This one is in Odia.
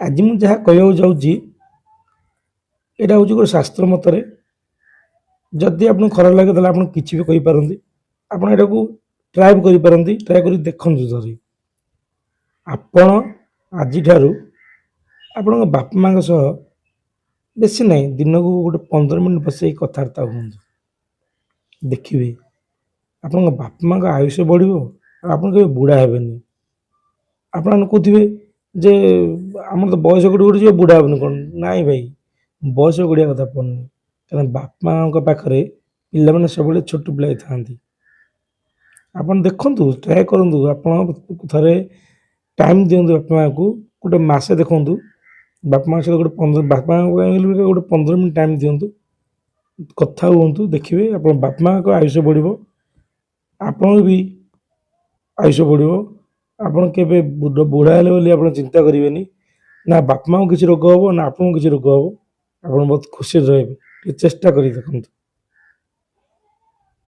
ଆଜି ମୁଁ ଯାହା କହିବାକୁ ଯାଉଛି ଏଇଟା ହେଉଛି ଗୋଟେ ଶାସ୍ତ୍ର ମତରେ। ଯଦି ଆପଣଙ୍କୁ ଖରାପ ଲାଗେ ତାହେଲେ ଆପଣ କିଛି ବି କହିପାରନ୍ତି। ଆପଣ ଏଟାକୁ ଟ୍ରାଏ ବି କରିପାରନ୍ତି, ଟ୍ରାଏ କରି ଦେଖନ୍ତୁ ଥରେ। ଆପଣ ଆଜିଠାରୁ ଆପଣଙ୍କ ବାପା ମାଙ୍କ ସହ ବେଶୀ ନାହିଁ ଦିନକୁ ଗୋଟେ 15 ମିନିଟ୍ ବସେଇ କଥାବାର୍ତ୍ତା ହୁଅନ୍ତୁ। ଦେଖିବେ ଆପଣଙ୍କ ବାପା ମାଙ୍କ ଆୟୁଷ ବଢ଼ିବ ଆଉ ଆପଣ କେବେ ବୁଢ଼ା ହେବେନି। ଆପଣମାନେ କହୁଥିବେ ଯେ ଆମର ତ ବୟସ ଗୋଟେ ଗୋଟେ ଯିବ ବୁଢ଼ା ହେବନି କ'ଣ? ନାଇଁ ଭାଇ, ବୟସ ଗଡ଼ିଆ କଥା ପଡ଼ୁନି। କାରଣ ବାପା ମାଙ୍କ ପାଖରେ ପିଲାମାନେ ସବୁବେଳେ ଛୋଟ ପିଲା ହେଇଥାନ୍ତି। ଆପଣ ଦେଖନ୍ତୁ, ଟ୍ରାଏ କରନ୍ତୁ, ଆପଣ ଥରେ ଟାଇମ୍ ଦିଅନ୍ତୁ ବାପା ମାଆଙ୍କୁ। ଗୋଟେ ମାସେ ଦେଖନ୍ତୁ ବାପା ମାଙ୍କ ସହିତ ବାପା ମାଙ୍କ ପାଇଁ ଗୋଟେ 15 ମିନିଟ୍ ଟାଇମ୍ ଦିଅନ୍ତୁ, କଥା ହୁଅନ୍ତୁ। ଦେଖିବେ ଆପଣ ବାପା ମାଙ୍କ ଆୟୁଷ ବଢ଼ିବ, ଆପଣଙ୍କ ବି ଆୟୁଷ ବଢ଼ିବ। ଆପଣ କେବେ ବୁଢ଼ା ହେଲେ ବୋଲି ଆପଣ ଚିନ୍ତା କରିବେନି। ନା ବାପା ମାଙ୍କୁ କିଛି ରୋଗ ହେବ ନା ଆପଣଙ୍କୁ କିଛି ରୋଗ ହେବ। ଆପଣ ବହୁତ ଖୁସିରେ ରହିବେ। ଟିକେ ଚେଷ୍ଟା କରି ଦେଖନ୍ତୁ।